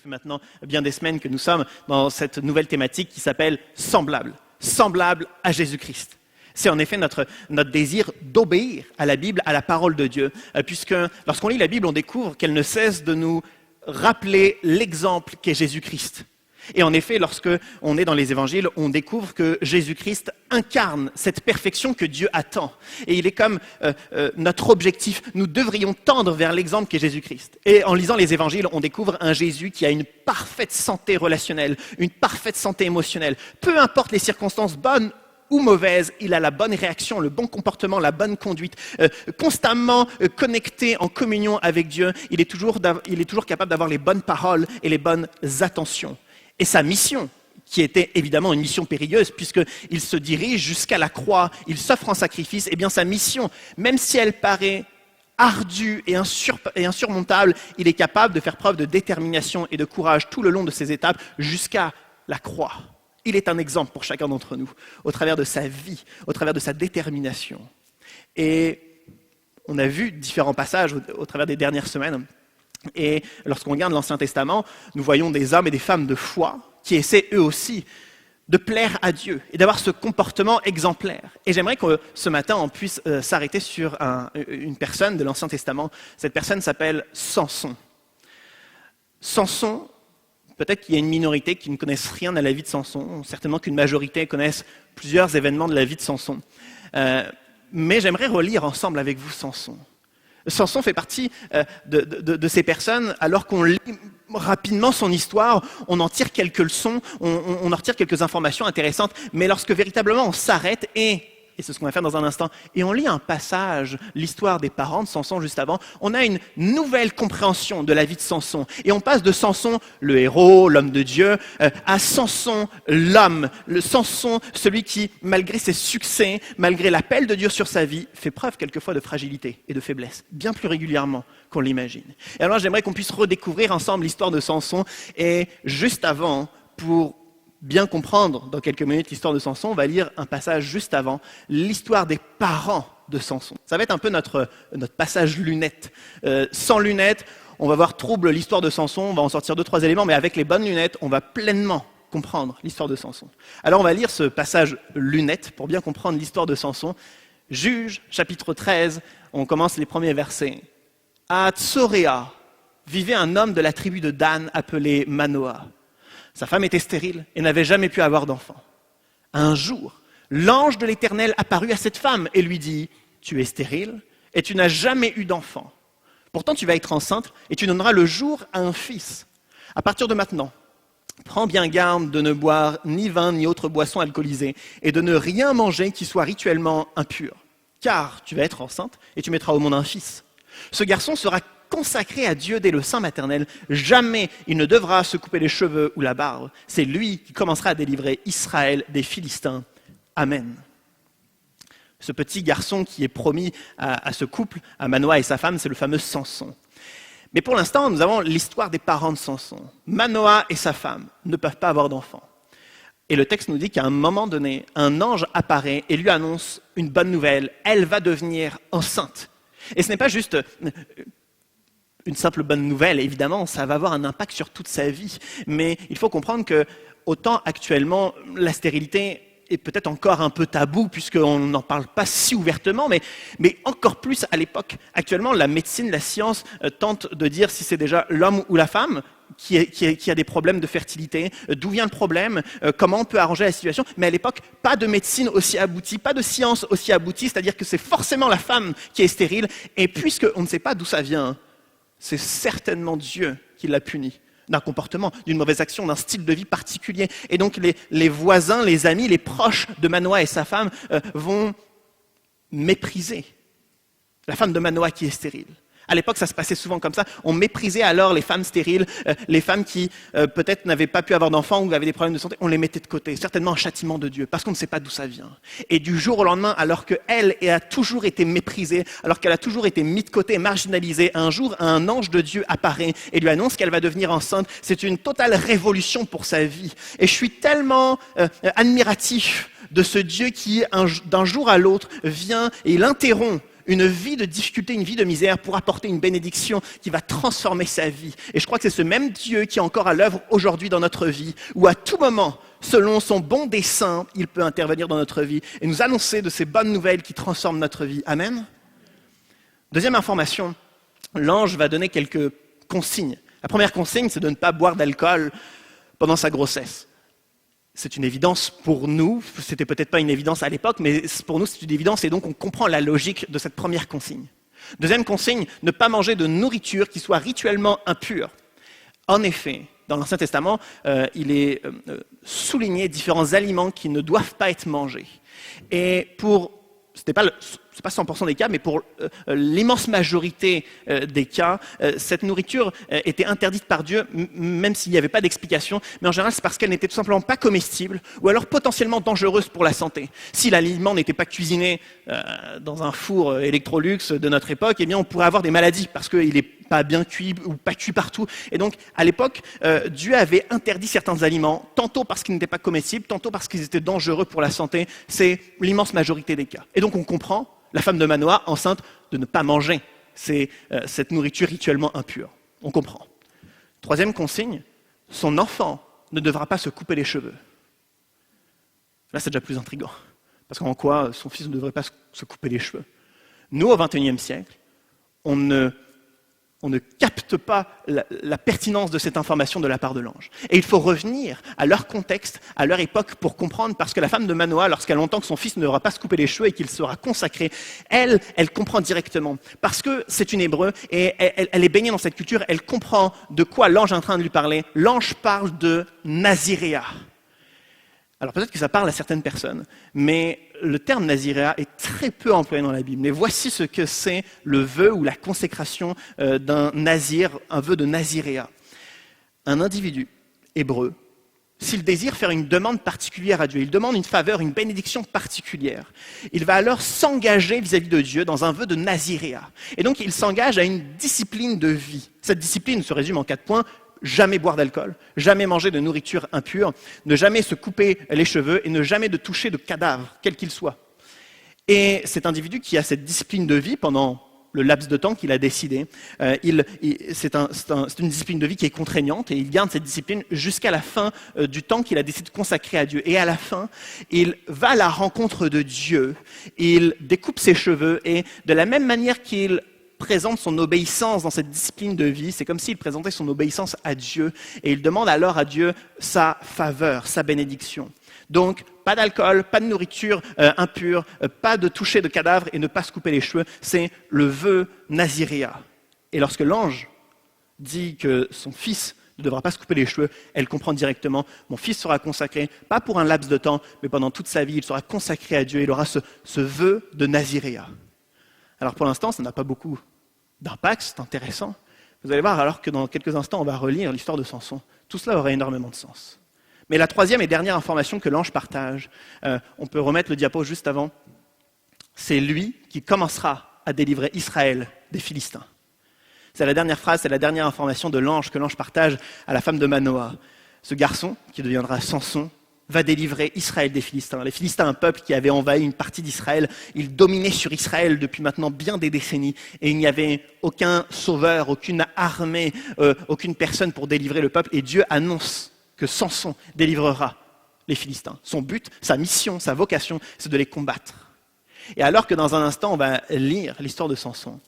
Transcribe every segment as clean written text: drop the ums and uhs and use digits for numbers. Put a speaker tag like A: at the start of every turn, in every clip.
A: fait maintenant bien des semaines que nous sommes dans cette nouvelle thématique qui s'appelle « Semblable ». Semblable à Jésus-Christ. C'est en effet notre désir d'obéir à la Bible, à la parole de Dieu, puisque lorsqu'on lit la Bible, on découvre qu'elle ne cesse de nous rappeler l'exemple qu'est Jésus-Christ. Et en effet, lorsque on est dans les évangiles, on découvre que Jésus-Christ incarne cette perfection que Dieu attend. Et il est comme notre objectif. Nous devrions tendre vers l'exemple qu'est Jésus-Christ. Et en lisant les évangiles, on découvre un Jésus qui a une parfaite santé relationnelle, une parfaite santé émotionnelle. Peu importe les circonstances bonnes ou mauvaises, il a la bonne réaction, le bon comportement, la bonne conduite, constamment connecté en communion avec Dieu. Il est toujours capable d'avoir les bonnes paroles et les bonnes attentions. Et sa mission, qui était évidemment une mission périlleuse, puisqu'il se dirige jusqu'à la croix, il s'offre en sacrifice, eh bien sa mission, même si elle paraît ardue et insurmontable, il est capable de faire preuve de détermination et de courage tout le long de ces étapes jusqu'à la croix. Il est un exemple pour chacun d'entre nous, au travers de sa vie, au travers de sa détermination. Et on a vu différents passages au travers des dernières semaines. Et lorsqu'on regarde l'Ancien Testament, nous voyons des hommes et des femmes de foi qui essaient eux aussi de plaire à Dieu et d'avoir ce comportement exemplaire. Et j'aimerais que ce matin, on puisse s'arrêter sur une personne de l'Ancien Testament. Cette personne s'appelle Samson. Samson, peut-être qu'il y a une minorité qui ne connaissent rien à la vie de Samson, certainement qu'une majorité connaissent plusieurs événements de la vie de Samson. Mais j'aimerais relire ensemble avec vous Samson. Samson fait partie de ces personnes, alors qu'on lit rapidement son histoire, on en tire quelques leçons, on en retire quelques informations intéressantes, mais lorsque véritablement on s'arrête et c'est ce qu'on va faire dans un instant, et on lit un passage, l'histoire des parents de Samson juste avant, on a une nouvelle compréhension de la vie de Samson. Et on passe de Samson, le héros, l'homme de Dieu, à Samson, l'homme, le Samson, celui qui, malgré ses succès, malgré l'appel de Dieu sur sa vie, fait preuve quelquefois de fragilité et de faiblesse, bien plus régulièrement qu'on l'imagine. Et alors j'aimerais qu'on puisse redécouvrir ensemble l'histoire de Samson, et juste avant, pour bien comprendre dans quelques minutes l'histoire de Samson, on va lire un passage juste avant, l'histoire des parents de Samson. Ça va être un peu notre passage lunettes. Sans lunettes, on va voir trouble l'histoire de Samson, on va en sortir 2-3 éléments, mais avec les bonnes lunettes, on va pleinement comprendre l'histoire de Samson. Alors on va lire ce passage lunettes pour bien comprendre l'histoire de Samson. Juges, chapitre 13, on commence les premiers versets. À Tsoréa vivait un homme de la tribu de Dan appelé Manoah. Sa femme était stérile et n'avait jamais pu avoir d'enfant. Un jour, l'ange de l'Éternel apparut à cette femme et lui dit « Tu es stérile et tu n'as jamais eu d'enfant. Pourtant, tu vas être enceinte et tu donneras le jour à un fils. À partir de maintenant, prends bien garde de ne boire ni vin ni autre boisson alcoolisée et de ne rien manger qui soit rituellement impur. Car tu vas être enceinte et tu mettras au monde un fils. Ce garçon sera consacré à Dieu dès le sein maternel, jamais il ne devra se couper les cheveux ou la barbe. C'est lui qui commencera à délivrer Israël des Philistins. Amen. » Ce petit garçon qui est promis à ce couple, à Manoah et sa femme, c'est le fameux Samson. Mais pour l'instant, nous avons l'histoire des parents de Samson. Manoah et sa femme ne peuvent pas avoir d'enfants. Et le texte nous dit qu'à un moment donné, un ange apparaît et lui annonce une bonne nouvelle. Elle va devenir enceinte. Et ce n'est pas juste une simple bonne nouvelle, évidemment, ça va avoir un impact sur toute sa vie. Mais il faut comprendre que, autant actuellement, la stérilité est peut-être encore un peu tabou, puisqu'on n'en parle pas si ouvertement, mais encore plus à l'époque. Actuellement, la médecine, la science tente de dire si c'est déjà l'homme ou la femme qui a des problèmes de fertilité, d'où vient le problème, comment on peut arranger la situation. Mais à l'époque, pas de médecine aussi aboutie, pas de science aussi aboutie, c'est-à-dire que c'est forcément la femme qui est stérile. Et puisqu'on ne sait pas d'où ça vient, c'est certainement Dieu qui l'a puni d'un comportement, d'une mauvaise action, d'un style de vie particulier. Et donc les voisins, les amis, les proches de Manoah et sa femme vont mépriser la femme de Manoah qui est stérile. À l'époque, ça se passait souvent comme ça. On méprisait alors les femmes stériles, les femmes qui peut-être n'avaient pas pu avoir d'enfants ou avaient des problèmes de santé. On les mettait de côté, certainement un châtiment de Dieu, parce qu'on ne sait pas d'où ça vient. Et du jour au lendemain, alors qu'elle a toujours été méprisée, alors qu'elle a toujours été mise de côté, marginalisée, un jour, un ange de Dieu apparaît et lui annonce qu'elle va devenir enceinte. C'est une totale révolution pour sa vie. Et je suis tellement admiratif de ce Dieu qui, d'un jour à l'autre, vient et il interrompt une vie de difficulté, une vie de misère pour apporter une bénédiction qui va transformer sa vie. Et je crois que c'est ce même Dieu qui est encore à l'œuvre aujourd'hui dans notre vie, où à tout moment, selon son bon dessein, il peut intervenir dans notre vie et nous annoncer de ces bonnes nouvelles qui transforment notre vie. Amen. Deuxième information, l'ange va donner quelques consignes. La première consigne, c'est de ne pas boire d'alcool pendant sa grossesse. C'est une évidence pour nous, c'était peut-être pas une évidence à l'époque, mais pour nous c'est une évidence et donc on comprend la logique de cette première consigne. Deuxième consigne, ne pas manger de nourriture qui soit rituellement impure. En effet, dans l'Ancien Testament, il est souligné différents aliments qui ne doivent pas être mangés. Et c'est pas 100% des cas, mais pour l'immense majorité des cas, cette nourriture était interdite par Dieu, même s'il n'y avait pas d'explication. Mais en général, c'est parce qu'elle n'était tout simplement pas comestible, ou alors potentiellement dangereuse pour la santé. Si l'aliment n'était pas cuisiné dans un four Electrolux de notre époque, eh bien, on pourrait avoir des maladies parce qu'il n'est pas bien cuit ou pas cuit partout. Et donc, à l'époque, Dieu avait interdit certains aliments, tantôt parce qu'ils n'étaient pas comestibles, tantôt parce qu'ils étaient dangereux pour la santé. C'est l'immense majorité des cas. Et donc, on comprend la femme de Manoah, enceinte, de ne pas manger cette nourriture rituellement impure. On comprend. Troisième consigne, son enfant ne devra pas se couper les cheveux. Là, c'est déjà plus intriguant. Parce qu'en quoi son fils ne devrait pas se couper les cheveux? Nous, au XXIe siècle, on ne capte pas la pertinence de cette information de la part de l'ange. Et il faut revenir à leur contexte, à leur époque, pour comprendre, parce que la femme de Manoah, lorsqu'elle entend que son fils ne devra pas se couper les cheveux et qu'il sera consacré, elle comprend directement. Parce que c'est une hébreu et elle est baignée dans cette culture, elle comprend de quoi l'ange est en train de lui parler. L'ange parle de Naziréa. Alors peut-être que ça parle à certaines personnes, mais le terme Naziréa est très peu employé dans la Bible. Et voici ce que c'est le vœu ou la consécration d'un nazir, un vœu de Naziréa. Un individu hébreu, s'il désire faire une demande particulière à Dieu, il demande une faveur, une bénédiction particulière, il va alors s'engager vis-à-vis de Dieu dans un vœu de Naziréa. Et donc il s'engage à une discipline de vie. Cette discipline se résume en 4 points. Jamais boire d'alcool, jamais manger de nourriture impure, ne jamais se couper les cheveux et ne jamais de toucher de cadavre, quel qu'il soit. Et cet individu qui a cette discipline de vie pendant le laps de temps qu'il a décidé, c'est une discipline de vie qui est contraignante et il garde cette discipline jusqu'à la fin du temps qu'il a décidé de consacrer à Dieu. Et à la fin, il va à la rencontre de Dieu, il découpe ses cheveux et de la même manière qu'il présente son obéissance dans cette discipline de vie, c'est comme s'il présentait son obéissance à Dieu et il demande alors à Dieu sa faveur, sa bénédiction. Donc, pas d'alcool, pas de nourriture impure, pas de toucher de cadavre et ne pas se couper les cheveux, c'est le vœu Naziréa. Et lorsque l'ange dit que son fils ne devra pas se couper les cheveux, elle comprend directement, mon fils sera consacré, pas pour un laps de temps, mais pendant toute sa vie, il sera consacré à Dieu, il aura ce vœu de Naziréa. Alors pour l'instant, ça n'a pas beaucoup d'impact, c'est intéressant. Vous allez voir, alors que dans quelques instants, on va relire l'histoire de Samson. Tout cela aurait énormément de sens. Mais la troisième et dernière information que l'ange partage, on peut remettre le diapo juste avant, c'est lui qui commencera à délivrer Israël des Philistins. C'est la dernière phrase, c'est la dernière information de l'ange que l'ange partage à la femme de Manoah. Ce garçon, qui deviendra Samson, va délivrer Israël des Philistins. Les Philistins, un peuple qui avait envahi une partie d'Israël, ils dominaient sur Israël depuis maintenant bien des décennies, et il n'y avait aucun sauveur, aucune armée, aucune personne pour délivrer le peuple, et Dieu annonce que Samson délivrera les Philistins. Son but, sa mission, sa vocation, c'est de les combattre. Et alors que dans un instant, on va lire l'histoire de Samson,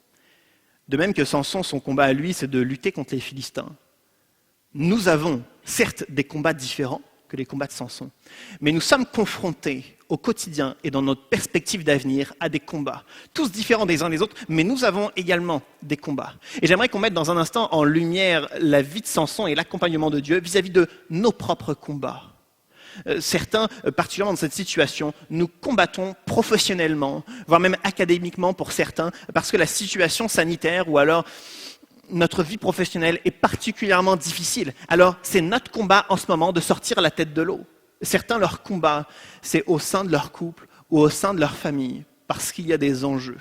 A: de même que Samson, son combat à lui, c'est de lutter contre les Philistins. Nous avons certes des combats différents que les combats de Samson. Mais nous sommes confrontés au quotidien et dans notre perspective d'avenir à des combats, tous différents des uns des autres, mais nous avons également des combats. Et j'aimerais qu'on mette dans un instant en lumière la vie de Samson et l'accompagnement de Dieu vis-à-vis de nos propres combats. Certains, particulièrement dans cette situation, nous combattons professionnellement, voire même académiquement pour certains, parce que la situation sanitaire ou alors notre vie professionnelle est particulièrement difficile. Alors, c'est notre combat en ce moment de sortir la tête de l'eau. Certains, leur combat, c'est au sein de leur couple ou au sein de leur famille, parce qu'il y a des enjeux,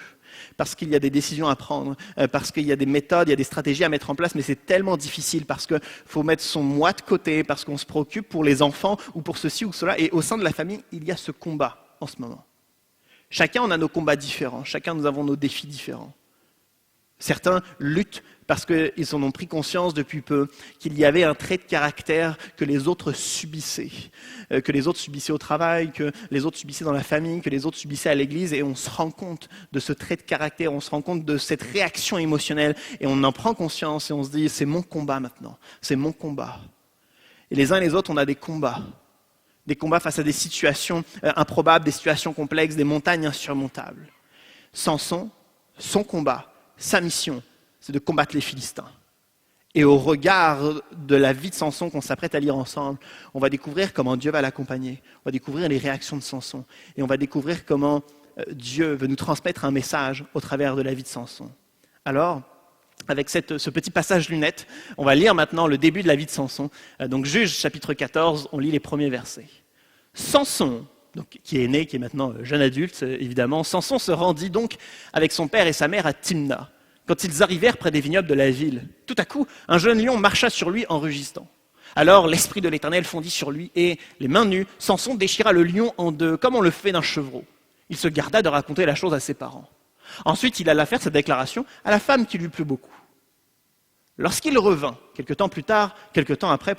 A: parce qu'il y a des décisions à prendre, parce qu'il y a des méthodes, il y a des stratégies à mettre en place, mais c'est tellement difficile parce qu'il faut mettre son moi de côté, parce qu'on se préoccupe pour les enfants ou pour ceci ou cela, et au sein de la famille, il y a ce combat en ce moment. Chacun, on a nos combats différents. Chacun, nous avons nos défis différents. Certains luttent parce qu'ils en ont pris conscience depuis peu qu'il y avait un trait de caractère que les autres subissaient. Que les autres subissaient au travail, que les autres subissaient dans la famille, que les autres subissaient à l'église. Et on se rend compte de ce trait de caractère, on se rend compte de cette réaction émotionnelle. Et on en prend conscience et on se dit, c'est mon combat maintenant. C'est mon combat. Et les uns et les autres, on a des combats. Des combats face à des situations improbables, des situations complexes, des montagnes insurmontables. Samson, son combat, sa mission, c'est de combattre les Philistins. Et au regard de la vie de Samson qu'on s'apprête à lire ensemble, on va découvrir comment Dieu va l'accompagner. On va découvrir les réactions de Samson. Et on va découvrir comment Dieu veut nous transmettre un message au travers de la vie de Samson. Alors, avec ce petit passage lunette, on va lire maintenant le début de la vie de Samson. Donc Juges chapitre 14, on lit les premiers versets. Samson, donc, qui est né, qui est maintenant jeune adulte, évidemment, Samson se rendit donc avec son père et sa mère à Timna. Quand ils arrivèrent près des vignobles de la ville, tout à coup, un jeune lion marcha sur lui en rugissant. Alors l'Esprit de l'Éternel fondit sur lui et, les mains nues, Samson déchira le lion en deux, comme on le fait d'un chevreau. Il se garda de raconter la chose à ses parents. Ensuite, il alla faire cette déclaration à la femme qui lui plut beaucoup. Lorsqu'il revint, quelque temps après,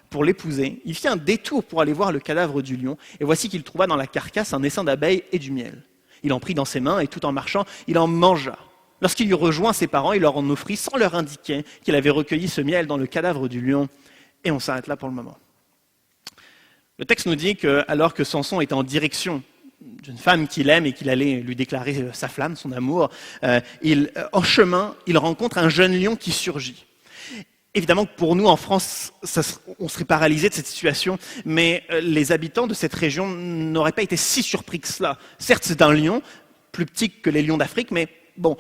A: pour l'épouser, il fit un détour pour aller voir le cadavre du lion, et voici qu'il trouva dans la carcasse un essaim d'abeilles et du miel. Il en prit dans ses mains, et tout en marchant, il en mangea. Lorsqu'il eut rejoint ses parents, il leur en offrit sans leur indiquer qu'il avait recueilli ce miel dans le cadavre du lion. Et on s'arrête là pour le moment. Le texte nous dit que, alors que Samson était en direction d'une femme qu'il aime et qu'il allait lui déclarer sa flamme, son amour, en chemin, il rencontre un jeune lion qui surgit. Évidemment que pour nous, en France, on serait paralysé de cette situation, mais les habitants de cette région n'auraient pas été si surpris que cela. Certes, c'est un lion, plus petit que les lions d'Afrique, mais bon,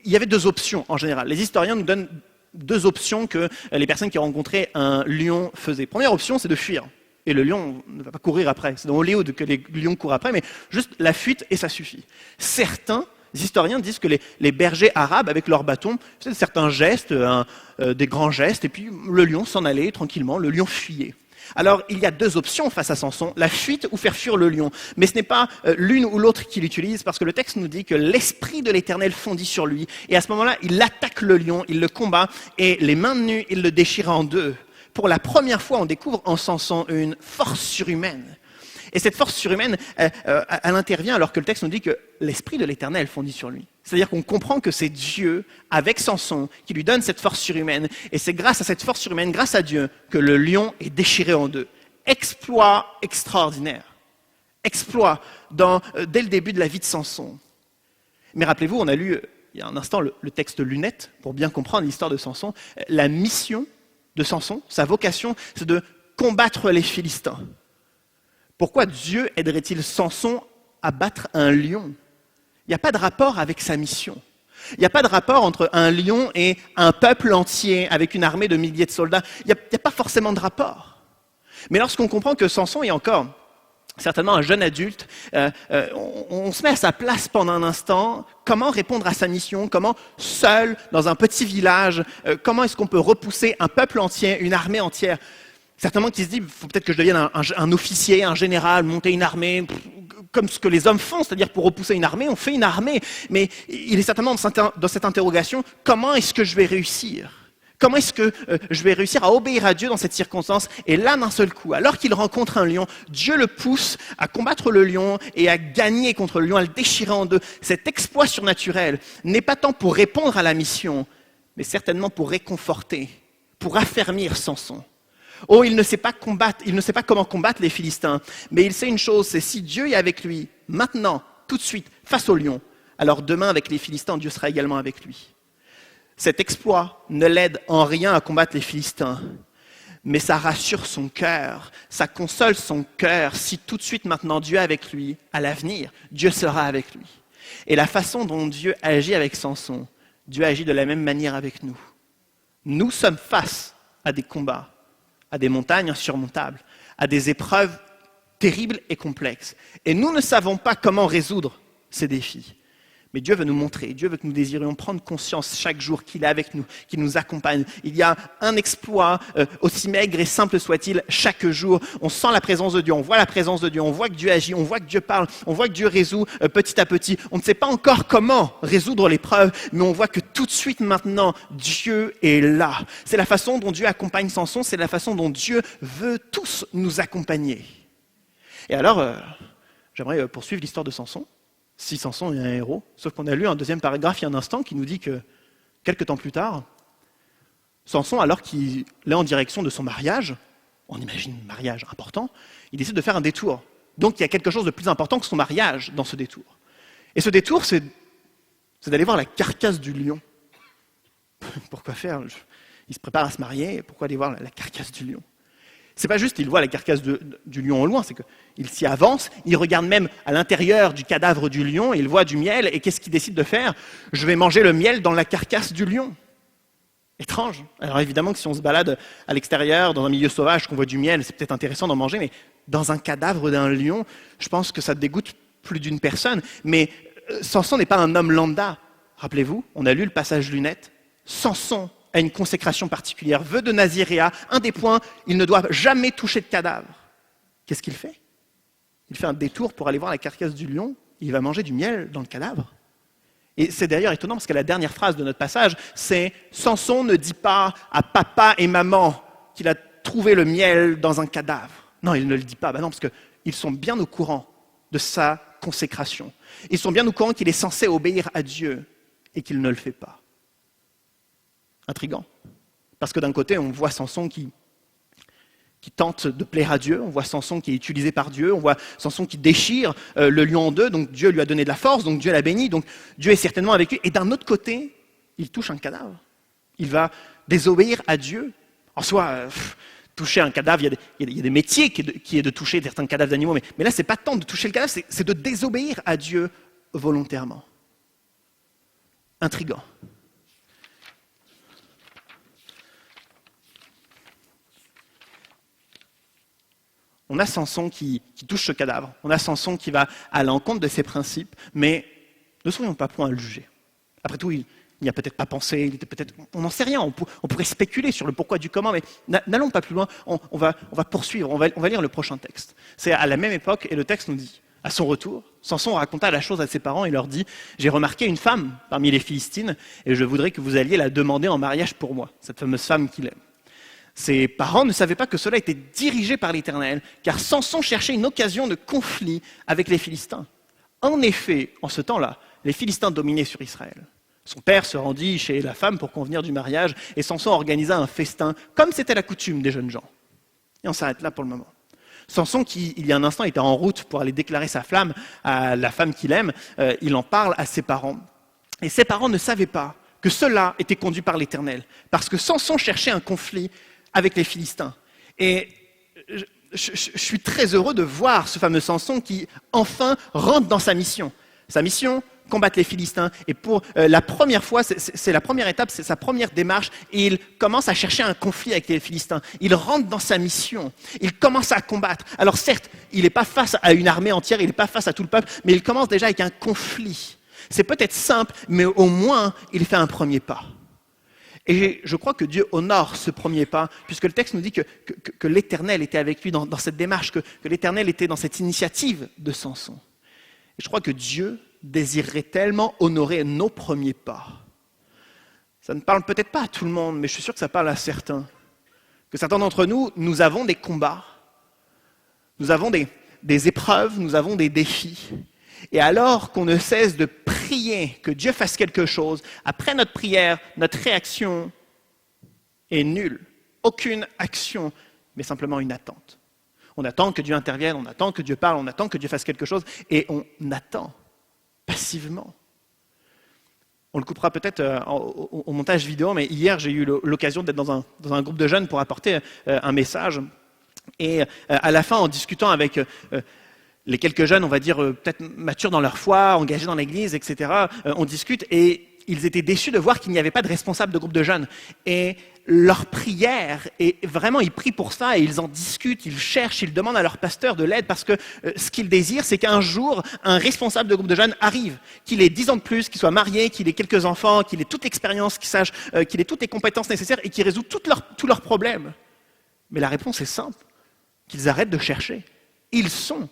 A: il y avait deux options en général. Les historiens nous donnent deux options que les personnes qui ont rencontré un lion faisaient. Première option, c'est de fuir. Et le lion ne va pas courir après. C'est dans Hollywood que les lions courent après, mais juste la fuite et ça suffit. Certains historiens disent que les bergers arabes, avec leurs bâtons, faisaient certains gestes, des grands gestes, et puis le lion s'en allait tranquillement, le lion fuyait. Alors, il y a deux options face à Samson, la fuite ou faire fuir le lion. Mais ce n'est pas l'une ou l'autre qu'il utilise, parce que le texte nous dit que l'Esprit de l'Éternel fondit sur lui. Et à ce moment-là, il attaque le lion, il le combat, et les mains nues, il le déchire en deux. Pour la première fois, on découvre en Samson une force surhumaine. Et cette force surhumaine, elle intervient alors que le texte nous dit que l'Esprit de l'Éternel fondit sur lui. C'est-à-dire qu'on comprend que c'est Dieu, avec Samson, qui lui donne cette force surhumaine. Et c'est grâce à cette force surhumaine, grâce à Dieu, que le lion est déchiré en deux. Exploit extraordinaire. Exploit dès le début de la vie de Samson. Mais rappelez-vous, on a lu il y a un instant le texte lunette, pour bien comprendre l'histoire de Samson. La mission de Samson, sa vocation, c'est de combattre les Philistins. Pourquoi Dieu aiderait-il Samson à battre un lion? Il n'y a pas de rapport avec sa mission. Il n'y a pas de rapport entre un lion et un peuple entier avec une armée de milliers de soldats. Il n'y a pas forcément de rapport. Mais lorsqu'on comprend que Samson est encore certainement un jeune adulte, on se met à sa place pendant un instant. Comment répondre à sa mission? Comment, seul, dans un petit village, comment est-ce qu'on peut repousser un peuple entier, une armée entière? Certainement qui se dit, il faut peut-être que je devienne un officier, un général, monter une armée, comme ce que les hommes font, c'est-à-dire pour repousser une armée, on fait une armée. Mais il est certainement dans cette interrogation, comment est-ce que je vais réussir? Comment est-ce que je vais réussir à obéir à Dieu dans cette circonstance? Et là, d'un seul coup, alors qu'il rencontre un lion, Dieu le pousse à combattre le lion et à gagner contre le lion, à le déchirer en deux. Cet exploit surnaturel n'est pas tant pour répondre à la mission, mais certainement pour réconforter, pour affermir Samson. Oh, il ne sait pas comment combattre les Philistins, mais il sait une chose, c'est si Dieu est avec lui, maintenant, tout de suite, face au lion, alors demain, avec les Philistins, Dieu sera également avec lui. Cet exploit ne l'aide en rien à combattre les Philistins, mais ça rassure son cœur, ça console son cœur. Si tout de suite maintenant Dieu est avec lui, à l'avenir, Dieu sera avec lui. Et la façon dont Dieu agit avec Samson, Dieu agit de la même manière avec nous. Nous sommes face à des combats, à des montagnes insurmontables, à des épreuves terribles et complexes. Et nous ne savons pas comment résoudre ces défis. Mais Dieu veut nous montrer, Dieu veut que nous désirions prendre conscience chaque jour qu'il est avec nous, qu'il nous accompagne. Il y a un exploit, aussi maigre et simple soit-il, chaque jour. On sent la présence de Dieu, on voit la présence de Dieu, on voit que Dieu agit, on voit que Dieu parle, on voit que Dieu résout petit à petit. On ne sait pas encore comment résoudre l'épreuve, mais on voit que tout de suite maintenant, Dieu est là. C'est la façon dont Dieu accompagne Samson, c'est la façon dont Dieu veut tous nous accompagner. Et alors, j'aimerais poursuivre l'histoire de Samson. Si Samson est un héros, sauf qu'on a lu un deuxième paragraphe il y a un instant qui nous dit que, quelques temps plus tard, Samson, alors qu'il est en direction de son mariage, on imagine un mariage important, il décide de faire un détour. Donc il y a quelque chose de plus important que son mariage dans ce détour. Et ce détour, c'est d'aller voir la carcasse du lion. Pourquoi faire? Il se prépare à se marier, pourquoi aller voir la carcasse du lion? C'est pas juste qu'il voit la carcasse du lion au loin, c'est qu'il s'y avance, il regarde même à l'intérieur du cadavre du lion, il voit du miel, et qu'est-ce qu'il décide de faire? Je vais manger le miel dans la carcasse du lion. Étrange. Alors évidemment que si on se balade à l'extérieur, dans un milieu sauvage, qu'on voit du miel, c'est peut-être intéressant d'en manger, mais dans un cadavre d'un lion, je pense que ça dégoûte plus d'une personne. Mais Samson n'est pas un homme lambda. Rappelez-vous, on a lu le passage lunette. Samson a une consécration particulière, vœu de naziréat, un des points, il ne doit jamais toucher de cadavre. Qu'est-ce qu'il fait? Il fait un détour pour aller voir la carcasse du lion, et il va manger du miel dans le cadavre. Et c'est d'ailleurs étonnant parce que la dernière phrase de notre passage, c'est « Samson ne dit pas à papa et maman qu'il a trouvé le miel dans un cadavre. » Non, il ne le dit pas, non, parce qu'ils sont bien au courant de sa consécration. Ils sont bien au courant qu'il est censé obéir à Dieu et qu'il ne le fait pas. Intriguant. Parce que d'un côté, on voit Samson qui tente de plaire à Dieu, on voit Samson qui est utilisé par Dieu, on voit Samson qui déchire le lion en deux, donc Dieu lui a donné de la force, donc Dieu l'a béni, donc Dieu est certainement avec lui. Et d'un autre côté, il touche un cadavre. Il va désobéir à Dieu. En soi, toucher un cadavre, il y a des métiers qui est de toucher certains cadavres d'animaux, mais là, c'est pas tant de toucher le cadavre, c'est de désobéir à Dieu volontairement. Intriguant. On a Samson qui touche ce cadavre, on a Samson qui va à l'encontre de ses principes, mais ne soyons pas point à le juger. Après tout, il n'y a peut-être pas pensé, il était peut-être, on n'en sait rien, on pourrait spéculer sur le pourquoi du comment, mais n'allons pas plus loin, on va poursuivre, on va lire le prochain texte. C'est à la même époque, et le texte nous dit, à son retour, Samson raconta la chose à ses parents et leur dit « J'ai remarqué une femme parmi les Philistines, et je voudrais que vous alliez la demander en mariage pour moi, cette fameuse femme qu'il aime. » Ses parents ne savaient pas que cela était dirigé par l'Éternel, car Samson cherchait une occasion de conflit avec les Philistins. En effet, en ce temps-là, les Philistins dominaient sur Israël. Son père se rendit chez la femme pour convenir du mariage, et Samson organisa un festin, comme c'était la coutume des jeunes gens. Et on s'arrête là pour le moment. Samson, qui, il y a un instant, était en route pour aller déclarer sa flamme à la femme qu'il aime, il en parle à ses parents. Et ses parents ne savaient pas que cela était conduit par l'Éternel, parce que Samson cherchait un conflit avec les Philistins. Et je suis très heureux de voir ce fameux Samson qui, enfin, rentre dans sa mission. Sa mission, combattre les Philistins. Et pour la première fois, c'est la première étape, c'est sa première démarche, et il commence à chercher un conflit avec les Philistins. Il rentre dans sa mission. Il commence à combattre. Alors certes, il n'est pas face à une armée entière, il n'est pas face à tout le peuple, mais il commence déjà avec un conflit. C'est peut-être simple, mais au moins, il fait un premier pas. Et je crois que Dieu honore ce premier pas, puisque le texte nous dit que l'Éternel était avec lui dans cette démarche, que l'Éternel était dans cette initiative de Samson. Et je crois que Dieu désirerait tellement honorer nos premiers pas. Ça ne parle peut-être pas à tout le monde, mais je suis sûr que ça parle à certains. Que certains d'entre nous, nous avons des combats, nous avons des épreuves, nous avons des défis. Et alors qu'on ne cesse de prier que Dieu fasse quelque chose, après notre prière, notre réaction est nulle. Aucune action, mais simplement une attente. On attend que Dieu intervienne, on attend que Dieu parle, on attend que Dieu fasse quelque chose, et on attend passivement. On le coupera peut-être au montage vidéo, mais hier j'ai eu l'occasion d'être dans un groupe de jeunes pour apporter un message. Et à la fin, en discutant avec les quelques jeunes, on va dire, peut-être matures dans leur foi, engagés dans l'église, etc., on discute et ils étaient déçus de voir qu'il n'y avait pas de responsable de groupe de jeunes. Et leur prière, et vraiment ils prient pour ça, et ils en discutent, ils cherchent, ils demandent à leur pasteur de l'aide, parce que ce qu'ils désirent, c'est qu'un jour, un responsable de groupe de jeunes arrive, qu'il ait 10 ans de plus, qu'il soit marié, qu'il ait quelques enfants, qu'il ait toute l'expérience, qu'il sache, qu'il ait toutes les compétences nécessaires, et qu'il résout tous leurs problèmes. Mais la réponse est simple, qu'ils arrêtent de chercher. Ils sont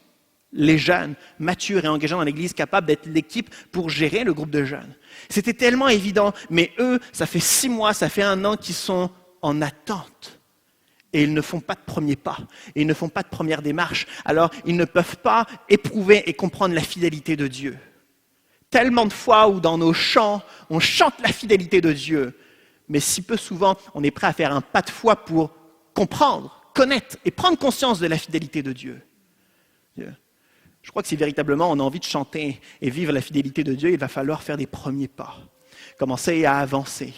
A: les jeunes matures et engagés dans l'Église, capables d'être l'équipe pour gérer le groupe de jeunes. C'était tellement évident, mais eux, ça fait 6 mois, ça fait 1 an qu'ils sont en attente. Et ils ne font pas de premier pas, et ils ne font pas de première démarche. Alors, ils ne peuvent pas éprouver et comprendre la fidélité de Dieu. Tellement de fois où dans nos chants, on chante la fidélité de Dieu, mais si peu souvent, on est prêt à faire un pas de foi pour comprendre, connaître et prendre conscience de la fidélité de Dieu. Je crois que si véritablement on a envie de chanter et vivre la fidélité de Dieu, il va falloir faire des premiers pas. Commencer à avancer,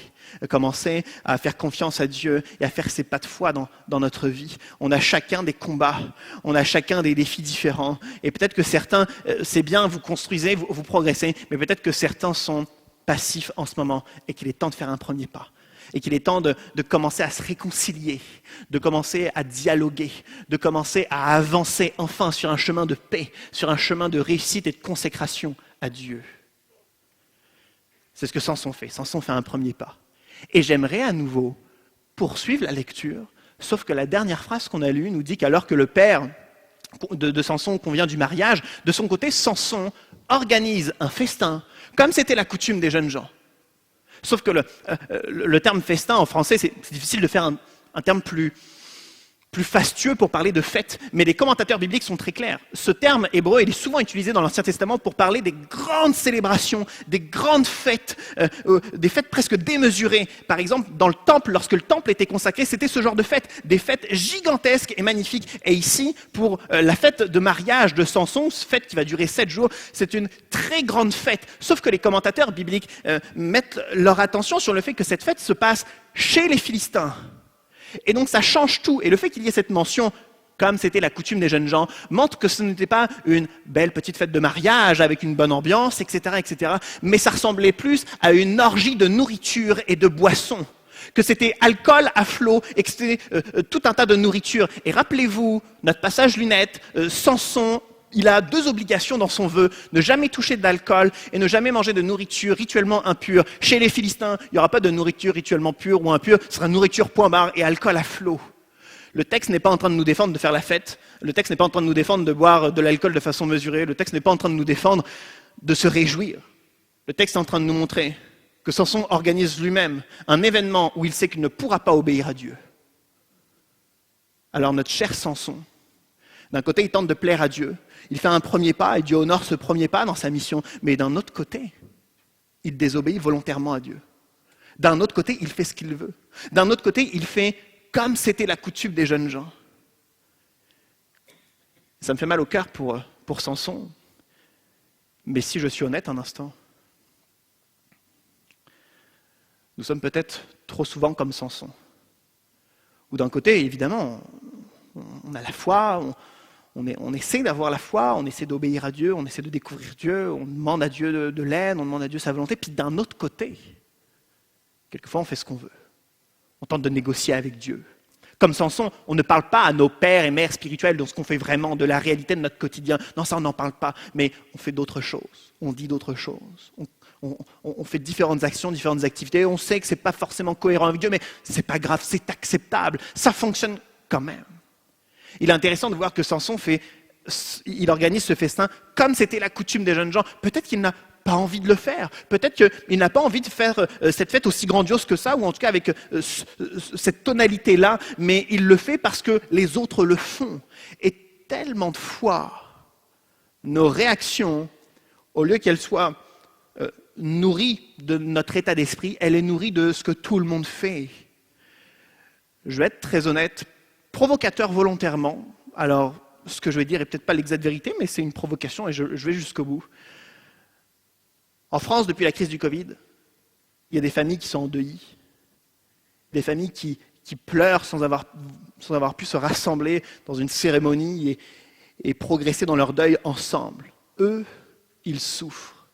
A: commencer à faire confiance à Dieu et à faire ses pas de foi dans notre vie. On a chacun des combats, on a chacun des défis différents. Et peut-être que certains, c'est bien, vous construisez, vous progressez, mais peut-être que certains sont passifs en ce moment et qu'il est temps de faire un premier pas. Et qu'il est temps de commencer à se réconcilier, de commencer à dialoguer, de commencer à avancer enfin sur un chemin de paix, sur un chemin de réussite et de consécration à Dieu. C'est ce que Samson fait. Samson fait un premier pas. Et j'aimerais à nouveau poursuivre la lecture, sauf que la dernière phrase qu'on a lue nous dit qu'alors que le père de Samson convient du mariage, de son côté, Samson organise un festin, comme c'était la coutume des jeunes gens. Sauf que le terme festin en français, c'est difficile de faire un terme plus fastueux pour parler de fête, mais les commentateurs bibliques sont très clairs. Ce terme hébreu, il est souvent utilisé dans l'Ancien Testament pour parler des grandes célébrations, des grandes fêtes, des fêtes presque démesurées. Par exemple, dans le temple, lorsque le temple était consacré, c'était ce genre de fêtes, des fêtes gigantesques et magnifiques. Et ici, pour la fête de mariage de Samson, cette fête qui va durer 7 jours, c'est une très grande fête. Sauf que les commentateurs bibliques mettent leur attention sur le fait que cette fête se passe chez les Philistins. Et donc ça change tout. Et le fait qu'il y ait cette mention, comme c'était la coutume des jeunes gens, montre que ce n'était pas une belle petite fête de mariage avec une bonne ambiance, etc., mais ça ressemblait plus à une orgie de nourriture et de boissons. Que c'était alcool à flot et que c'était tout un tas de nourriture. Et rappelez-vous, notre passage lunette, Samson, il a 2 obligations dans son vœu, ne jamais toucher d'alcool et ne jamais manger de nourriture rituellement impure. Chez les Philistins, il n'y aura pas de nourriture rituellement pure ou impure, ce sera nourriture point barre et alcool à flot. Le texte n'est pas en train de nous défendre de faire la fête, le texte n'est pas en train de nous défendre de boire de l'alcool de façon mesurée, le texte n'est pas en train de nous défendre de se réjouir. Le texte est en train de nous montrer que Samson organise lui-même un événement où il sait qu'il ne pourra pas obéir à Dieu. Alors notre cher Samson, d'un côté, il tente de plaire à Dieu. Il fait un premier pas et Dieu honore ce premier pas dans sa mission. Mais d'un autre côté, il désobéit volontairement à Dieu. D'un autre côté, il fait ce qu'il veut. D'un autre côté, il fait comme c'était la coutume des jeunes gens. Ça me fait mal au cœur pour Samson. Mais si je suis honnête un instant, nous sommes peut-être trop souvent comme Samson. Ou d'un côté, évidemment, on a la foi, on essaie d'avoir la foi, on essaie d'obéir à Dieu, on essaie de découvrir Dieu, on demande à Dieu de l'aide, on demande à Dieu sa volonté. Puis d'un autre côté, quelquefois on fait ce qu'on veut. On tente de négocier avec Dieu. Comme Samson, on ne parle pas à nos pères et mères spirituels de ce qu'on fait vraiment, de la réalité de notre quotidien. Non, ça on n'en parle pas, mais on fait d'autres choses, on dit d'autres choses. On fait différentes actions, différentes activités. On sait que ce n'est pas forcément cohérent avec Dieu, mais ce n'est pas grave, c'est acceptable. Ça fonctionne quand même. Il est intéressant de voir que Samson il organise ce festin comme c'était la coutume des jeunes gens. Peut-être qu'il n'a pas envie de le faire. Peut-être qu'il n'a pas envie de faire cette fête aussi grandiose que ça, ou en tout cas avec cette tonalité-là, mais il le fait parce que les autres le font. Et tellement de fois, nos réactions, au lieu qu'elles soient nourries de notre état d'esprit, elle est nourrie de ce que tout le monde fait. Je vais être très honnête, provocateur volontairement. Alors, ce que je vais dire n'est peut-être pas l'exacte vérité, mais c'est une provocation et je vais jusqu'au bout. En France, depuis la crise du Covid, il y a des familles qui sont en deuil, des familles qui pleurent sans avoir pu se rassembler dans une cérémonie et progresser dans leur deuil ensemble. Eux, ils souffrent.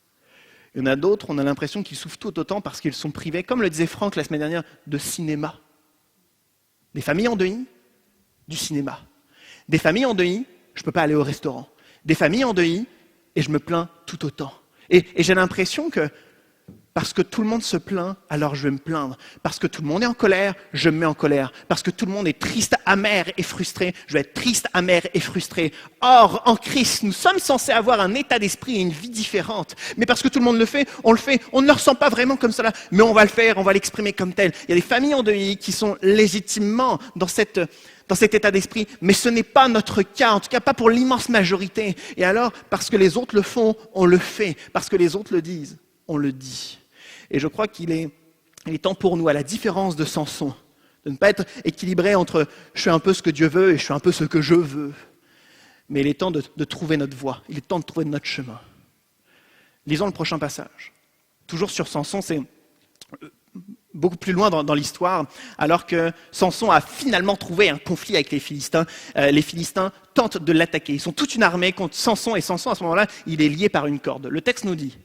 A: Il y en a d'autres, on a l'impression qu'ils souffrent tout autant parce qu'ils sont privés, comme le disait Franck la semaine dernière, de cinéma. Des familles endeuillées, du cinéma. Des familles endeuillées, je ne peux pas aller au restaurant. Des familles endeuillées, et je me plains tout autant. Et j'ai l'impression que parce que tout le monde se plaint, alors je vais me plaindre. Parce que tout le monde est en colère, je me mets en colère. Parce que tout le monde est triste, amer et frustré, je vais être triste, amer et frustré. Or, en Christ, nous sommes censés avoir un état d'esprit et une vie différente. Mais parce que tout le monde le fait, on ne le ressent pas vraiment comme cela, mais on va le faire, on va l'exprimer comme tel. Il y a des familles endeuillées qui sont légitimement dans cet état d'esprit, mais ce n'est pas notre cas, en tout cas pas pour l'immense majorité. Et alors, parce que les autres le font, on le fait. Parce que les autres le disent, on le dit. Et je crois qu'il est temps pour nous, à la différence de Samson, de ne pas être équilibré entre « je fais un peu ce que Dieu veut et je fais un peu ce que je veux ». Mais il est temps de trouver notre voie, il est temps de trouver notre chemin. Lisons le prochain passage. Toujours sur Samson, c'est beaucoup plus loin dans l'histoire, alors que Samson a finalement trouvé un conflit avec les Philistins. Les Philistins tentent de l'attaquer. Ils sont toute une armée contre Samson, et Samson, à ce moment-là, il est lié par une corde. Le texte nous dit: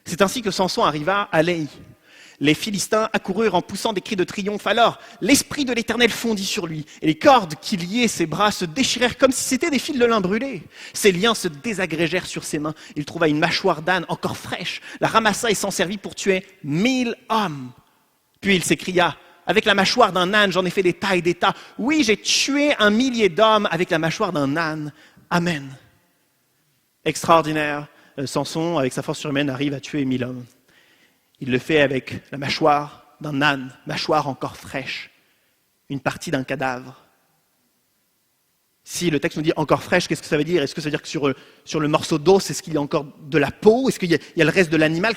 A: c'est ainsi que Samson arriva à Lehi. Les Philistins accoururent en poussant des cris de triomphe. Alors, l'Esprit de l'Éternel fondit sur lui, et les cordes qui liaient ses bras se déchirèrent comme si c'était des fils de lin brûlés. Ses liens se désagrégèrent sur ses mains. Il trouva une mâchoire d'âne encore fraîche, la ramassa et s'en servit pour tuer 1000 hommes. Puis il s'écria: avec la mâchoire d'un âne, j'en ai fait des tas et des tas. Oui, j'ai tué 1 millier d'hommes avec la mâchoire d'un âne. Amen. Extraordinaire. Samson, avec sa force surhumaine, arrive à tuer 1000 hommes. Il le fait avec la mâchoire d'un âne, mâchoire encore fraîche, une partie d'un cadavre. Si le texte nous dit encore fraîche, qu'est-ce que ça veut dire? Est-ce que ça veut dire que sur le morceau d'os, est-ce qu'il y a encore de la peau? Est-ce qu'il y a le reste de l'animal?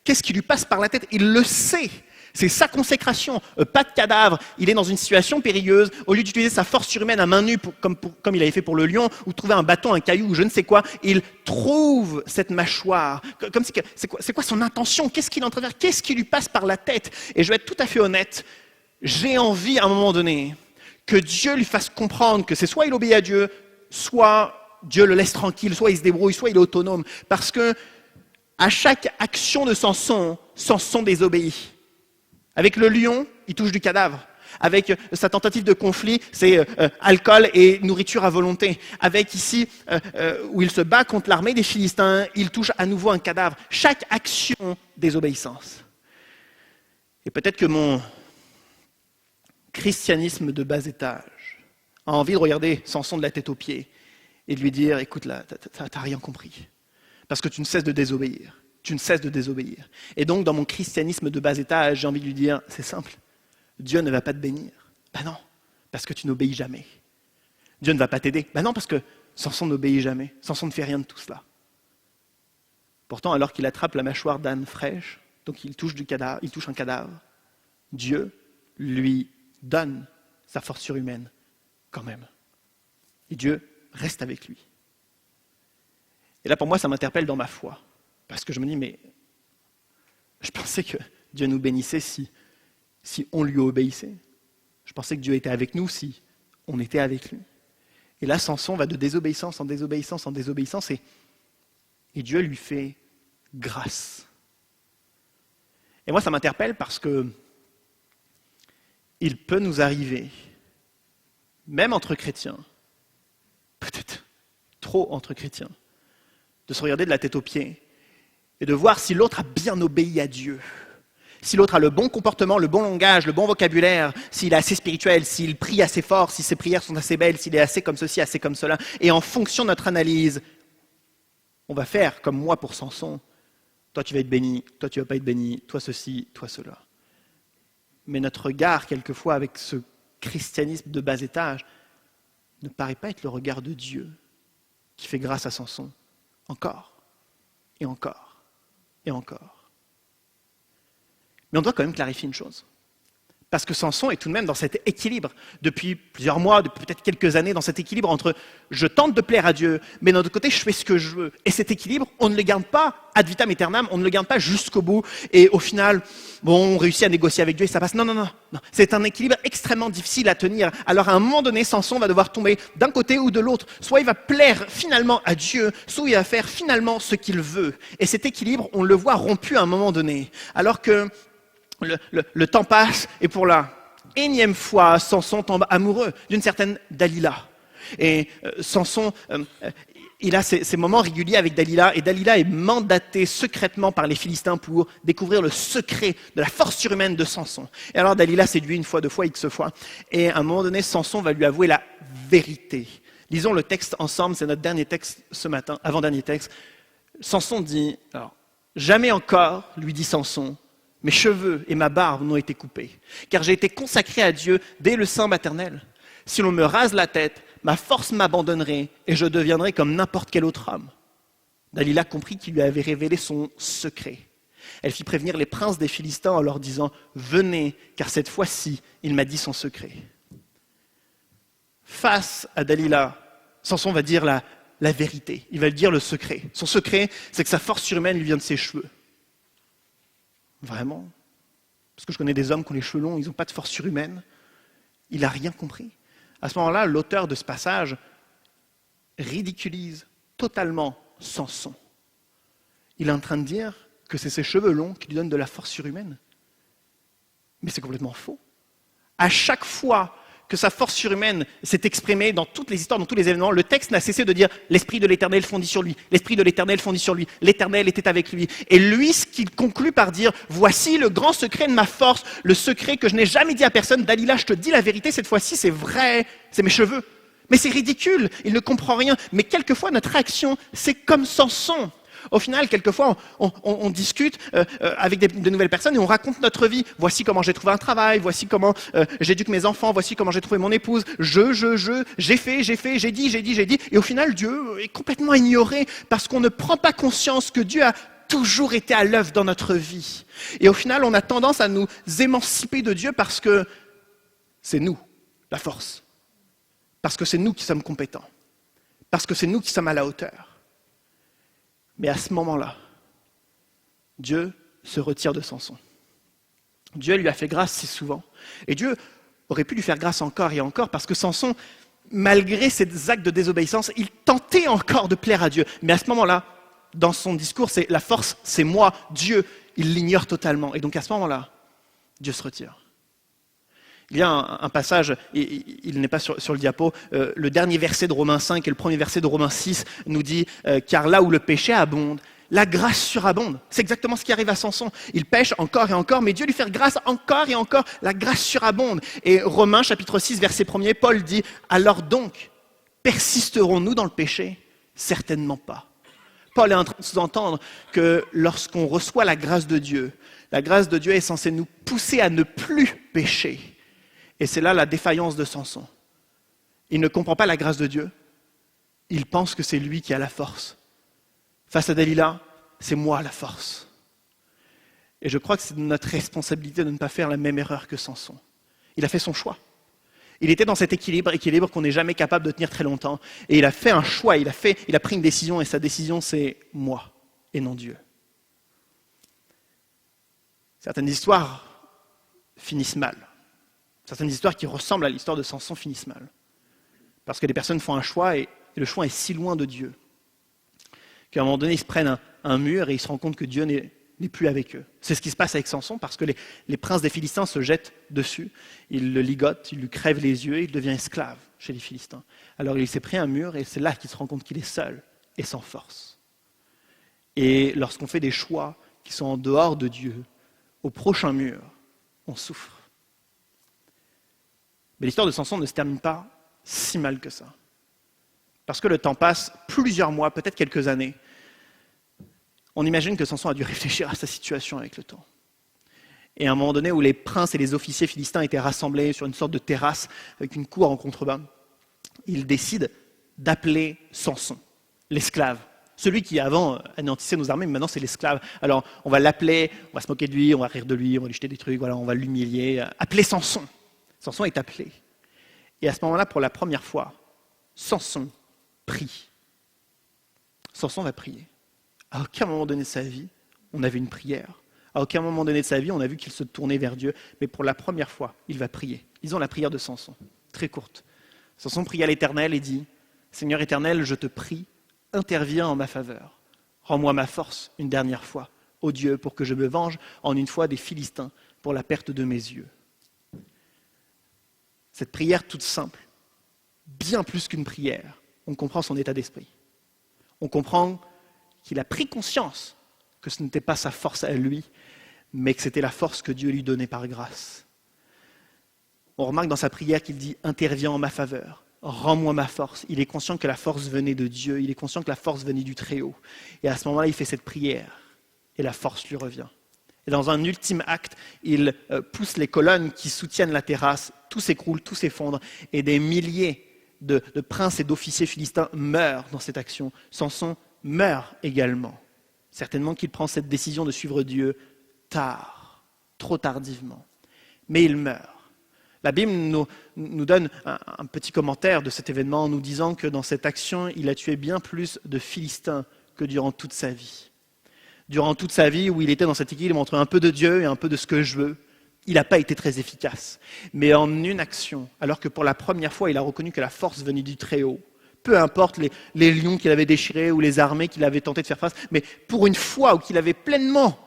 A: Qu'est-ce qui lui passe par la tête? Il le sait. C'est sa consécration, pas de cadavre. Il est dans une situation périlleuse. Au lieu d'utiliser sa force surhumaine à main nue, comme il avait fait pour le lion, ou trouver un bâton, un caillou, ou je ne sais quoi, il trouve cette mâchoire. Comme si, c'est quoi son intention? Qu'est-ce qu'il est en train de faire? Qu'est-ce qui lui passe par la tête? Et je vais être tout à fait honnête, j'ai envie à un moment donné que Dieu lui fasse comprendre que c'est soit il obéit à Dieu, soit Dieu le laisse tranquille, soit il se débrouille, soit il est autonome. Parce que à chaque action de Samson, Samson désobéit. Avec le lion, il touche du cadavre. Avec sa tentative de conflit, c'est alcool et nourriture à volonté. Avec ici, où il se bat contre l'armée des Philistins, il touche à nouveau un cadavre. Chaque action, désobéissance. Et peut-être que mon christianisme de bas étage a envie de regarder Samson de la tête aux pieds et de lui dire: écoute là, t'as rien compris. Parce que tu ne cesses de désobéir. Tu ne cesses de désobéir. Et donc, dans mon christianisme de bas étage, j'ai envie de lui dire: c'est simple, Dieu ne va pas te bénir. Ben non, parce que tu n'obéis jamais. Dieu ne va pas t'aider. Ben non, parce que Samson n'obéit jamais. Samson ne fait rien de tout cela. Pourtant, alors qu'il attrape la mâchoire d'âne fraîche, donc il touche un cadavre, Dieu lui donne sa force surhumaine quand même. Et Dieu reste avec lui. Et là, pour moi, ça m'interpelle dans ma foi. Parce que je me dis, mais je pensais que Dieu nous bénissait si on lui obéissait. Je pensais que Dieu était avec nous si on était avec lui. Et là, Samson va de désobéissance en désobéissance en désobéissance, et Dieu lui fait grâce. Et moi, ça m'interpelle parce que il peut nous arriver, même entre chrétiens, peut-être trop entre chrétiens, de se regarder de la tête aux pieds et de voir si l'autre a bien obéi à Dieu, si l'autre a le bon comportement, le bon langage, le bon vocabulaire, s'il est assez spirituel, s'il prie assez fort, si ses prières sont assez belles, s'il est assez comme ceci, assez comme cela. Et en fonction de notre analyse, on va faire comme moi pour Samson. Toi tu vas être béni, toi tu vas pas être béni, toi ceci, toi cela. Mais notre regard, quelquefois, avec ce christianisme de bas étage, ne paraît pas être le regard de Dieu qui fait grâce à Samson. Encore, et encore, et encore. Mais on doit quand même clarifier une chose. Parce que Samson est tout de même dans cet équilibre, depuis plusieurs mois, depuis peut-être quelques années, dans cet équilibre entre je tente de plaire à Dieu, mais d'un autre côté, je fais ce que je veux. Et cet équilibre, on ne le garde pas ad vitam aeternam, on ne le garde pas jusqu'au bout, et au final, on réussit à négocier avec Dieu et ça passe. Non. C'est un équilibre extrêmement difficile à tenir. Alors à un moment donné, Samson va devoir tomber d'un côté ou de l'autre. Soit il va plaire finalement à Dieu, soit il va faire finalement ce qu'il veut. Et cet équilibre, on le voit rompu à un moment donné. Alors que le temps passe, et pour la énième fois, Samson tombe amoureux d'une certaine Dalila. Et Samson, il a ces moments réguliers avec Dalila, et Dalila est mandatée secrètement par les Philistins pour découvrir le secret de la force surhumaine de Samson. Et alors Dalila séduit une fois, deux fois, X fois, et à un moment donné, Samson va lui avouer la vérité. Lisons le texte ensemble, c'est notre dernier texte ce matin, avant-dernier texte. Samson dit, alors, jamais encore, lui dit Samson, mes cheveux et ma barbe n'ont été coupés, car j'ai été consacré à Dieu dès le sein maternel. Si l'on me rase la tête, ma force m'abandonnerait et je deviendrai comme n'importe quel autre homme. Dalila comprit qu'il lui avait révélé son secret. Elle fit prévenir les princes des Philistins en leur disant « Venez, car cette fois-ci, il m'a dit son secret. » Face à Dalila, Samson va dire la vérité, il va dire le secret. Son secret, c'est que sa force surhumaine lui vient de ses cheveux. Vraiment? Parce que je connais des hommes qui ont les cheveux longs, ils n'ont pas de force surhumaine. Il n'a rien compris. À ce moment-là, l'auteur de ce passage ridiculise totalement Samson. Il est en train de dire que c'est ses cheveux longs qui lui donnent de la force surhumaine. Mais c'est complètement faux. À chaque fois que sa force surhumaine s'est exprimée dans toutes les histoires, dans tous les événements, le texte n'a cessé de dire « l'Esprit de l'Éternel fondit sur lui, l'Esprit de l'Éternel fondit sur lui, l'Éternel était avec lui ». Et lui, ce qu'il conclut par dire « voici le grand secret de ma force, le secret que je n'ai jamais dit à personne, Dalila, je te dis la vérité, cette fois-ci c'est vrai, c'est mes cheveux ». Mais c'est ridicule, il ne comprend rien. Mais quelquefois, notre réaction, c'est comme Samson. Au final, quelquefois, on discute avec de nouvelles personnes et on raconte notre vie. Voici comment j'ai trouvé un travail, voici comment j'éduque mes enfants, voici comment j'ai trouvé mon épouse. J'ai fait, j'ai dit. Et au final, Dieu est complètement ignoré parce qu'on ne prend pas conscience que Dieu a toujours été à l'œuvre dans notre vie. Et au final, on a tendance à nous émanciper de Dieu parce que c'est nous, la force. Parce que c'est nous qui sommes compétents. Parce que c'est nous qui sommes à la hauteur. Mais à ce moment-là, Dieu se retire de Samson. Dieu lui a fait grâce si souvent. Et Dieu aurait pu lui faire grâce encore et encore parce que Samson, malgré ses actes de désobéissance, il tentait encore de plaire à Dieu. Mais à ce moment-là, dans son discours, c'est la force, c'est moi, Dieu. Il l'ignore totalement. Et donc à ce moment-là, Dieu se retire. Il y a un passage, il n'est pas sur le diapo, le dernier verset de Romains 5 et le premier verset de Romains 6 nous dit « Car là où le péché abonde, la grâce surabonde ». C'est exactement ce qui arrive à Samson. Il pêche encore et encore, mais Dieu lui fait grâce encore et encore, la grâce surabonde. Et Romains chapitre 6, verset 1er, Paul dit « Alors donc, persisterons-nous dans le péché ? Certainement pas ». Paul est en train de sous-entendre que lorsqu'on reçoit la grâce de Dieu est censée nous pousser à ne plus pécher. Et c'est là la défaillance de Samson. Il ne comprend pas la grâce de Dieu. Il pense que c'est lui qui a la force. Face à Dalila, c'est moi la force. Et je crois que c'est notre responsabilité de ne pas faire la même erreur que Samson. Il a fait son choix. Il était dans cet équilibre qu'on n'est jamais capable de tenir très longtemps. Et il a fait un choix, il a pris une décision, et sa décision c'est moi et non Dieu. Certaines histoires finissent mal. Certaines histoires qui ressemblent à l'histoire de Samson finissent mal. Parce que les personnes font un choix et le choix est si loin de Dieu qu'à un moment donné, ils se prennent un mur et ils se rendent compte que Dieu n'est plus avec eux. C'est ce qui se passe avec Samson parce que les princes des Philistins se jettent dessus, ils le ligotent, ils lui crèvent les yeux et il devient esclave chez les Philistins. Alors il s'est pris un mur et c'est là qu'il se rend compte qu'il est seul et sans force. Et lorsqu'on fait des choix qui sont en dehors de Dieu, au prochain mur, on souffre. Mais l'histoire de Samson ne se termine pas si mal que ça. Parce que le temps passe, plusieurs mois, peut-être quelques années. On imagine que Samson a dû réfléchir à sa situation avec le temps. Et à un moment donné où les princes et les officiers philistins étaient rassemblés sur une sorte de terrasse avec une cour en contrebas, il décide d'appeler Samson, l'esclave. Celui qui avant anéantissait nos armées, mais maintenant c'est l'esclave. Alors on va l'appeler, on va se moquer de lui, on va rire de lui, on va lui jeter des trucs, voilà, on va l'humilier. Appeler Samson. Samson est appelé. Et à ce moment-là, pour la première fois, Samson prie. Samson va prier. À aucun moment donné de sa vie, on a vu une prière. À aucun moment donné de sa vie, on a vu qu'il se tournait vers Dieu. Mais pour la première fois, il va prier. Lisons la prière de Samson, très courte. Samson prie à l'Éternel et dit « Seigneur Éternel, je te prie, interviens en ma faveur. Rends-moi ma force une dernière fois, ô Dieu, pour que je me venge en une fois des Philistins pour la perte de mes yeux. » cette prière toute simple, bien plus qu'une prière, on comprend son état d'esprit. On comprend qu'il a pris conscience que ce n'était pas sa force à lui, mais que c'était la force que Dieu lui donnait par grâce. On remarque dans sa prière qu'il dit « Interviens en ma faveur, rends-moi ma force ». Il est conscient que la force venait de Dieu, il est conscient que la force venait du Très-Haut. Et à ce moment-là, il fait cette prière, et la force lui revient. Et dans un ultime acte, il pousse les colonnes qui soutiennent la terrasse, tout s'écroule, tout s'effondre, et des milliers de princes et d'officiers philistins meurent dans cette action. Samson meurt également. Certainement qu'il prend cette décision de suivre Dieu tard, trop tardivement. Mais il meurt. La Bible nous donne un petit commentaire de cet événement en nous disant que dans cette action, il a tué bien plus de Philistins que durant toute sa vie. Durant toute sa vie où il était dans cet équilibre entre un peu de Dieu et un peu de ce que je veux, il n'a pas été très efficace. Mais en une action, alors que pour la première fois, il a reconnu que la force venait du Très-Haut, peu importe les lions qu'il avait déchirés ou les armées qu'il avait tenté de faire face, mais pour une fois où il avait pleinement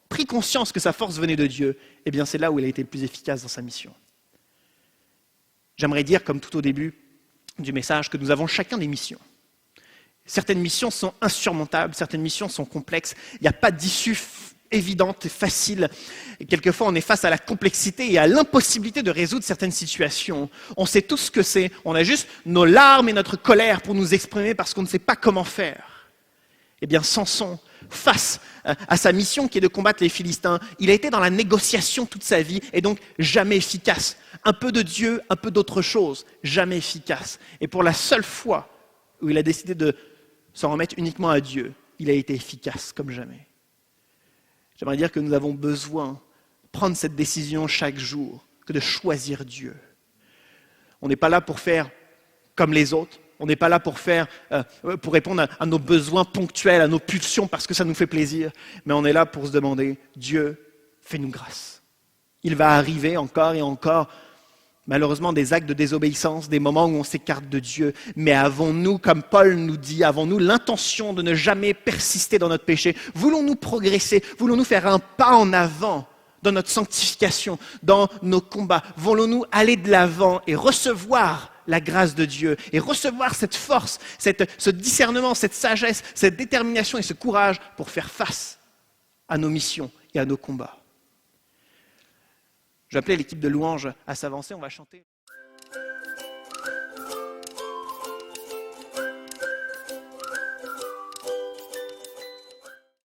A: pris conscience que sa force venait de Dieu, eh bien c'est là où il a été le plus efficace dans sa mission. J'aimerais dire, comme tout au début du message, que nous avons chacun des missions. Certaines missions sont insurmontables, certaines missions sont complexes, il n'y a pas d'issue évidente et facile. Et quelquefois, on est face à la complexité et à l'impossibilité de résoudre certaines situations. On sait tous ce que c'est, on a juste nos larmes et notre colère pour nous exprimer parce qu'on ne sait pas comment faire. Eh bien, Samson, face à sa mission qui est de combattre les Philistins, il a été dans la négociation toute sa vie et donc jamais efficace. Un peu de Dieu, un peu d'autre chose, jamais efficace. Et pour la seule fois où il a décidé de s'en remettre uniquement à Dieu, il a été efficace comme jamais. J'aimerais dire que nous avons besoin de prendre cette décision chaque jour, que de choisir Dieu. On n'est pas là pour faire comme les autres. On n'est pas là pour répondre à nos besoins ponctuels, à nos pulsions parce que ça nous fait plaisir. Mais on est là pour se demander, Dieu, fais-nous grâce. Il va arriver encore et encore, malheureusement, des actes de désobéissance, des moments où on s'écarte de Dieu. Mais avons-nous, comme Paul nous dit, avons-nous l'intention de ne jamais persister dans notre péché? Voulons-nous progresser? Voulons-nous faire un pas en avant dans notre sanctification, dans nos combats? Voulons-nous aller de l'avant et recevoir la grâce de Dieu et recevoir cette force, ce discernement, cette sagesse, cette détermination et ce courage pour faire face à nos missions et à nos combats? J'appelais l'équipe de louanges à s'avancer, on va chanter.